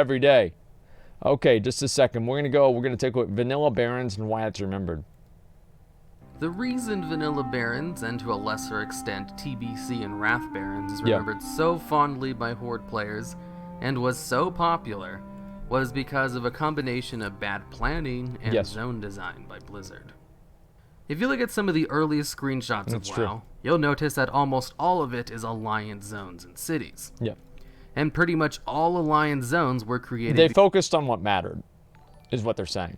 every day. Okay, just a second. We're going to take a look at Vanilla Barrens and why it's remembered. The reason Vanilla Barrens, and to a lesser extent TBC and Wrath Barrens, is remembered so fondly by Horde players and was so popular was because of a combination of bad planning and zone design by Blizzard. If you look at some of the earliest screenshots of WoW, you'll notice that almost all of it is Alliance zones and cities. Yeah. And pretty much all Alliance zones were created... They focused on what mattered, is what they're saying.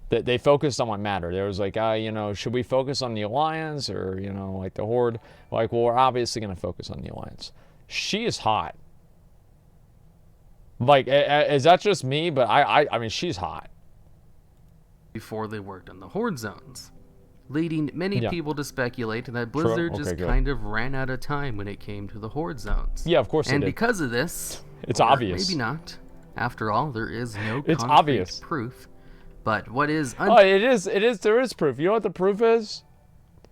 They focused on what mattered. There was like, you know, should we focus on the Alliance or, you know, like the Horde? Like, well, we're obviously going to focus on the Alliance. She is hot. Like, is that just me? But I mean, she's hot. Before they worked on the Horde zones, leading many people to speculate that Blizzard just kind of ran out of time when it came to the Horde zones. Yeah, of course they did. And because of this, it's obvious. Maybe not. After all, there is no it's concrete obvious. proof. But what is... there is proof. You know what the proof is?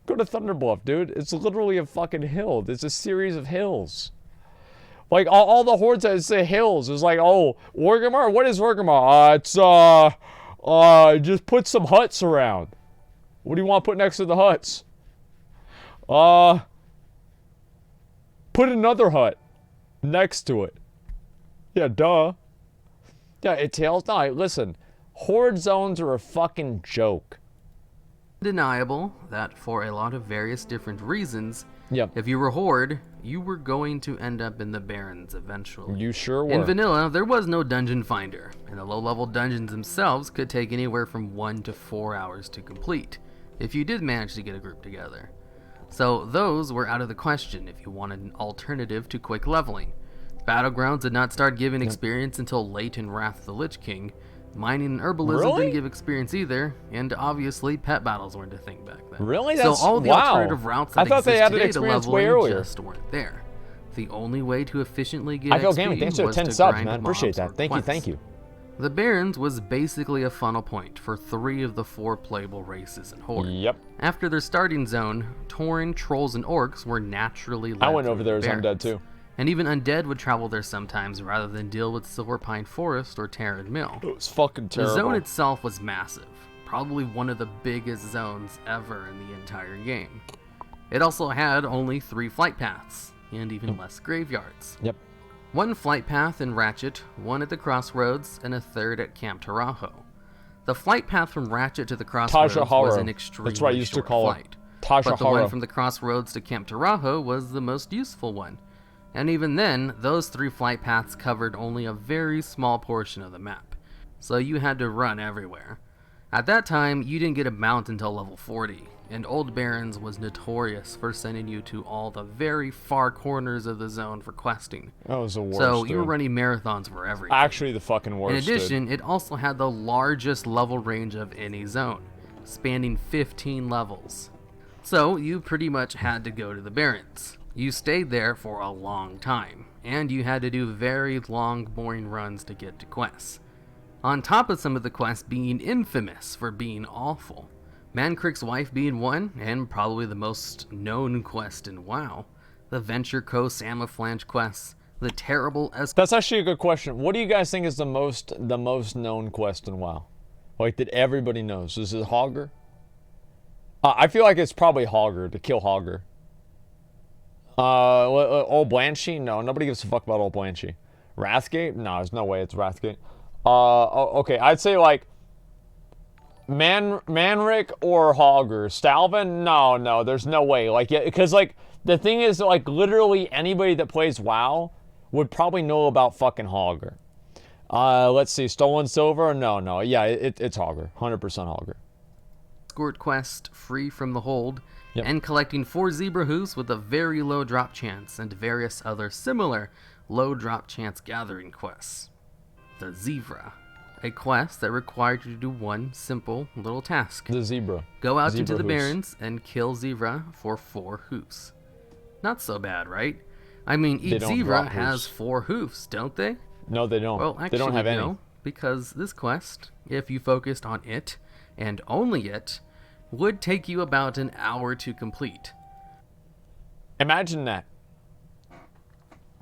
Go to Thunderbluff, dude. It's literally a fucking hill. It's a series of hills. Like, all the hordes that say hills is like, oh, Orgrimmar? What is Orgrimmar? It's, just put some huts around. What do you want to put next to the huts? Put another hut next to it. Yeah, duh. Yeah, it tells... No, listen. Horde zones are a fucking joke. Undeniable that for a lot of various different reasons, Yep. If you were Horde, you were going to end up in the Barrens eventually. You sure were. In Vanilla, there was no dungeon finder, and the low-level dungeons themselves could take anywhere from 1 to 4 hours to complete, if you did manage to get a group together. So those were out of the question if you wanted an alternative to quick leveling. Battlegrounds did not start giving experience until late in Wrath of the Lich King. Mining and herbalism didn't give experience either, and obviously pet battles weren't a thing back then. Really? So all the alternative routes that exist today to leveling just weren't there. The only way to efficiently get XP thanks for was 10 to subs, grind man. Appreciate that. Thank you. The Barrens was basically a funnel point for 3 of the 4 playable races in Horde. Yep. After their starting zone, Tauren, Trolls, and Orcs were naturally led I went over there as Barrens. Undead too. And even Undead would travel there sometimes rather than deal with Silverpine Forest or Terran Mill. It was fucking terrible. The zone itself was massive, probably one of the biggest zones ever in the entire game. It also had only 3 flight paths, and even less graveyards. Yep. 1 flight path in Ratchet, 1 at the Crossroads, and a 3rd at Camp Tarajo. The flight path from Ratchet to the Crossroads was an extremely That's what I used to call flight. But the one from the Crossroads to Camp Tarajo was the most useful one. And even then, those 3 flight paths covered only a very small portion of the map, so you had to run everywhere. At that time, you didn't get a mount until level 40, and Old Barrens was notorious for sending you to all the very far corners of the zone for questing. That was the worst. So you were running marathons for everything. Actually, the fucking worst. In addition, it also had the largest level range of any zone, spanning 15 levels. So you pretty much had to go to the Barrens. You stayed there for a long time, and you had to do very long, boring runs to get to quests. On top of some of the quests being infamous for being awful. Mancrick's wife being one, and probably the most known quest in WoW. The Venture Coast Samaflange quests, the terrible That's actually a good question. What do you guys think is the most known quest in WoW? Like, that everybody knows? Is it Hogger? I feel like it's probably Hogger, to kill Hogger. Old Blanchy? No, nobody gives a fuck about Old Blanchy. Wrathgate? No, there's no way it's Wrathgate. Okay, I'd say like Manric or Hogger. Stalvin? No, there's no way. Like, yeah, because like the thing is, like, literally anybody that plays WoW would probably know about fucking Hogger. Let's see, Stolen Silver? No, yeah, it's Hogger, 100% Hogger. Escort quest, free from the hold. And collecting 4 zebra hooves with a very low drop chance, and various other similar low drop chance gathering quests. The Zebra, a quest that required you to do one simple little task. The Zebra. Go out Zebra into the hooves. Barrens and kill Zebra for 4 hoofs. Not so bad, right? I mean, each Zebra has 4 hoofs, don't they? No, they don't. Well, actually, they don't have any. No, because this quest, if you focused on it, and only it, would take you about an hour to complete. Imagine that.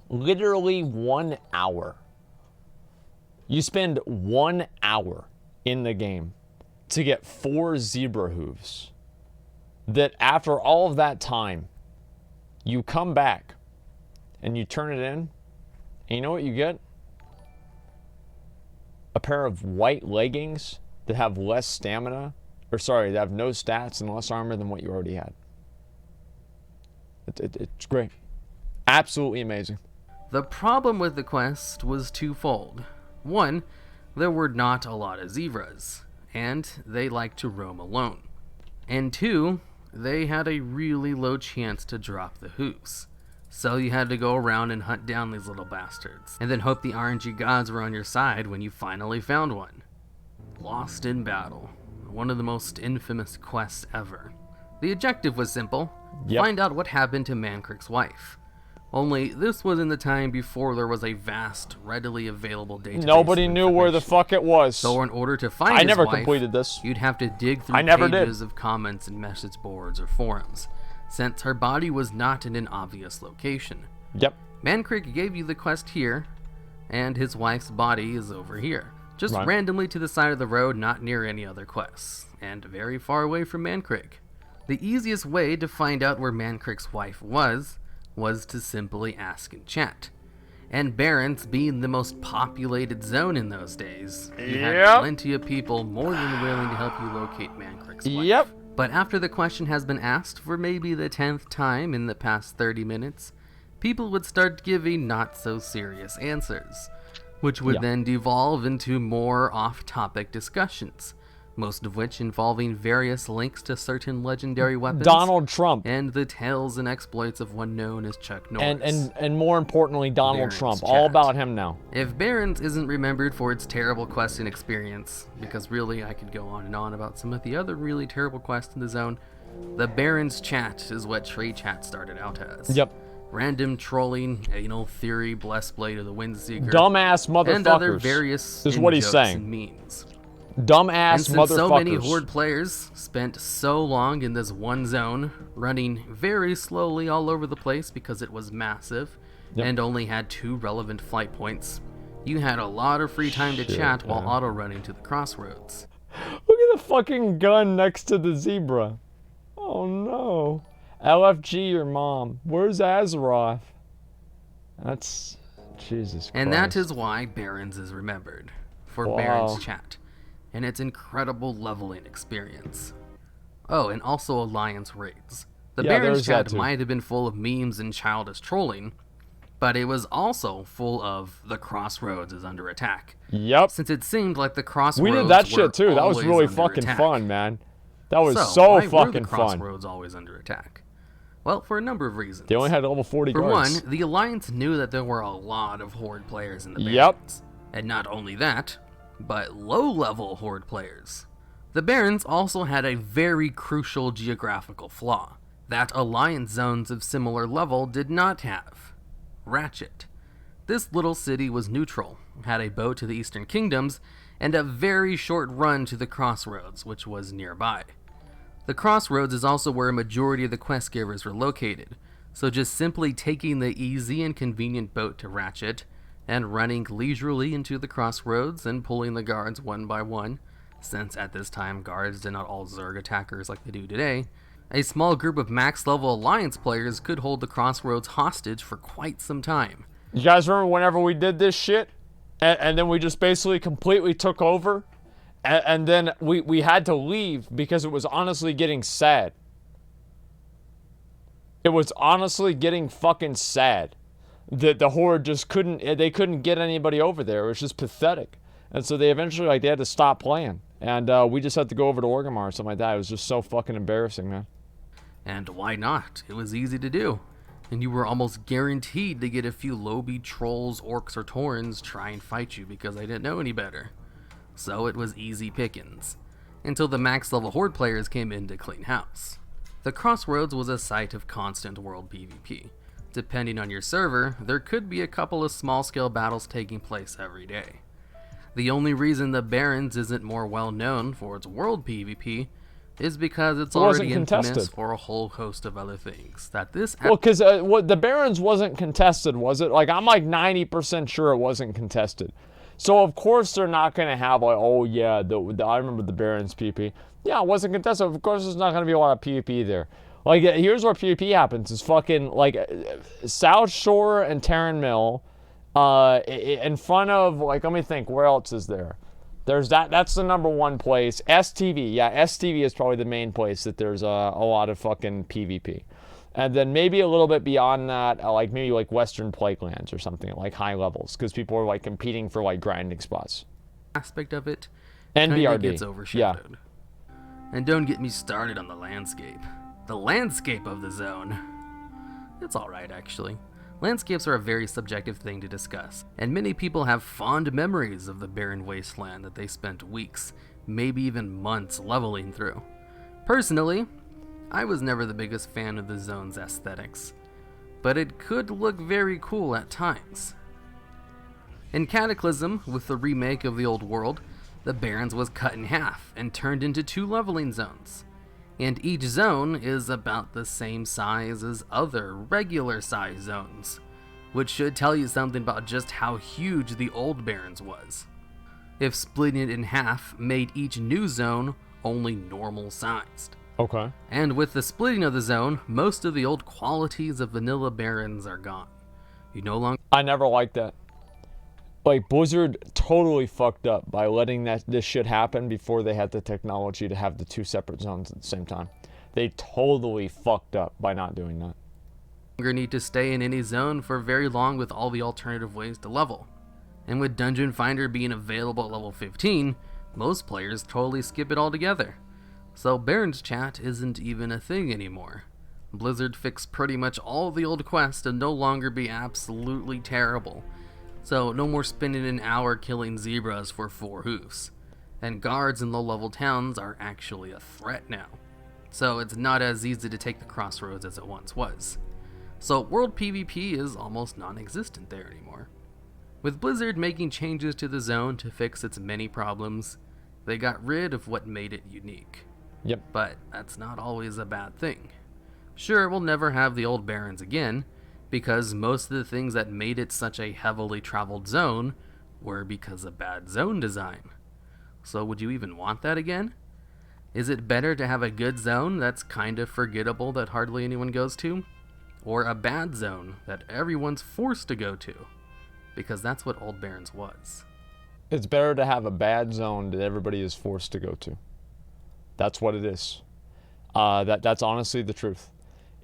Literally 1 hour. You spend 1 hour in the game to get 4 zebra hooves. That after all of that time, you come back and you turn it in, and you know what you get? A pair of white leggings that have less stamina, or sorry, that have no stats and less armor than what you already had. It's great. Absolutely amazing. The problem with the quest was twofold. One, there were not a lot of zebras, and they like to roam alone. And two, they had a really low chance to drop the hooves. So you had to go around and hunt down these little bastards, and then hope the RNG gods were on your side when you finally found one. Lost in Battle, one of the most infamous quests ever. The objective was simple, find out what happened to Mancrick's wife. Only this was in the time before there was a vast, readily available database. Nobody knew where the fuck it was. So in order to find his never wife, completed this. You'd have to dig through pages of comments and message boards or forums, since her body was not in an obvious location. Yep. Mancrick gave you the quest here, and his wife's body is over here. Just randomly to the side of the road, not near any other quests, and very far away from Mancrick. The easiest way to find out where Mancrick's wife was to simply ask in chat. And Barrens being the most populated zone in those days, you had plenty of people more than willing to help you locate Mancrick's wife. Yep. But after the question has been asked for maybe the 10th time in the past 30 minutes, people would start giving not so serious answers, which would then devolve into more off-topic discussions, most of which involving various links to certain legendary weapons, Donald Trump, and the tales and exploits of one known as Chuck Norris. And more importantly, Donald Barrens Trump. chat. All about him now. If Barrens isn't remembered for its terrible questing experience, because really I could go on and on about some of the other really terrible quests in the zone, the Barrens chat is what Trade Chat started out as. Yep. Random trolling, anal theory, blessed blade of the Windseeker, dumbass motherfuckers. and other various is what he's saying. And memes. Dumbass and since motherfuckers. so many Horde players spent so long in this one zone, running very slowly all over the place because it was massive, and only had 2 relevant flight points, you had a lot of free time to chat while auto-running to the crossroads. Look at the fucking gun next to the zebra. Oh no. LFG your mom. Where's Azeroth? That's... Jesus Christ. And that is why Barrens is remembered, for Barrens chat, and its incredible leveling experience. Oh, and also Alliance raids. The Barrens chat might have been full of memes and childish trolling, but it was also full of the Crossroads is under attack. Yep. Since it seemed like the Crossroads we did that shit too. That was really fucking fun, man. That was so fucking why were the fun. Crossroads always under attack? Well, for a number of reasons. They only had level 40 guards. For one, the Alliance knew that there were a lot of Horde players in the Barrens. And not only that, but low-level Horde players. The Barrens also had a very crucial geographical flaw that Alliance zones of similar level did not have. Ratchet. This little city was neutral, had a boat to the Eastern Kingdoms, and a very short run to the Crossroads, which was nearby. The Crossroads is also where a majority of the quest givers were located, so just simply taking the easy and convenient boat to Ratchet, and running leisurely into the Crossroads and pulling the guards one by one, since at this time guards did not all Zerg attackers like they do today, a small group of max-level Alliance players could hold the Crossroads hostage for quite some time. You guys remember whenever we did this shit? And then we just basically completely took over? And then we had to leave because it was honestly getting sad. It was honestly getting fucking sad. That the Horde just they couldn't get anybody over there. It was just pathetic. And so they eventually, they had to stop playing. And we just had to go over to Orgrimmar or something like that. It was just so fucking embarrassing, man. And why not? It was easy to do. And you were almost guaranteed to get a few Lobby trolls, orcs, or Taurens try and fight you because they didn't know any better. So it was easy pickings. Until the max level Horde players came in to clean house. The Crossroads was a site of constant world PvP. Depending on your server, there could be a couple of small-scale battles taking place every day. The only reason the Barrens isn't more well known for its world PvP is because it's already infamous for a whole host of other things. Well, because the Barrens wasn't contested, was it? Like, I'm like 90% sure it wasn't contested. So of course they're not gonna have like, oh yeah, I remember the Barrens PvP. Yeah, it wasn't contested. Of course there's not gonna be a lot of PvP there. Like here's where PvP happens: is fucking like South Shore and Terran Mill, in front of like, let me think, where else is there? There's that's the number one place. STV, yeah, STV is probably the main place that there's a lot of fucking PvP. And then maybe a little bit beyond that, like maybe like Western Plaguelands or something at like high levels, because people are like competing for like grinding spots. Aspect of it And kinda BRD. gets overshadowed. And don't get me started on the landscape. The landscape of the zone. It's alright, actually. Landscapes are a very subjective thing to discuss, and many people have fond memories of the barren wasteland that they spent weeks, maybe even months leveling through. Personally, I was never the biggest fan of the zone's aesthetics, but it could look very cool at times. In Cataclysm, with the remake of the old world, the Barrens was cut in half and turned into 2 leveling zones, and each zone is about the same size as other regular size zones, which should tell you something about just how huge the old Barrens was. If splitting it in half made each new zone only normal sized. Okay. And with the splitting of the zone, most of the old qualities of vanilla Barrens are gone. You no longer... I never liked that. Like, Blizzard totally fucked up by letting this shit happen before they had the technology to have the 2 separate zones at the same time. They totally fucked up by not doing that. Need to stay in any zone for very long with all the alternative ways to level. And with Dungeon Finder being available at level 15, most players totally skip it altogether. So Barrens chat isn't even a thing anymore. Blizzard fixed pretty much all the old quests to no longer be absolutely terrible. So no more spending an hour killing zebras for 4 hoofs. And guards in low-level towns are actually a threat now. So it's not as easy to take the crossroads as it once was. So world PvP is almost non-existent there anymore. With Blizzard making changes to the zone to fix its many problems, they got rid of what made it unique. Yep. But that's not always a bad thing. Sure, we'll never have the old Barrens again, because most of the things that made it such a heavily traveled zone were because of bad zone design. So would you even want that again? Is it better to have a good zone that's kind of forgettable that hardly anyone goes to? Or a bad zone that everyone's forced to go to? Because that's what Old Barrens was. It's better to have a bad zone that everybody is forced to go to. That's what it is. That's honestly the truth.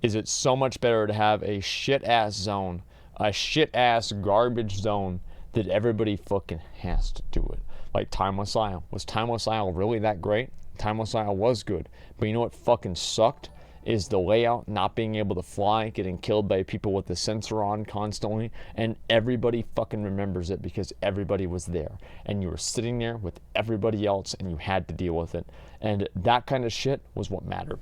Is it's so much better to have a shit-ass zone, a shit-ass garbage zone that everybody fucking has to do it. Like Timeless Isle. Was Timeless Isle really that great? Timeless Isle was good. But you know what fucking sucked? Is the layout, not being able to fly, getting killed by people with the sensor on constantly, and everybody fucking remembers it because everybody was there. And you were sitting there with everybody else and you had to deal with it. And that kind of shit was what mattered.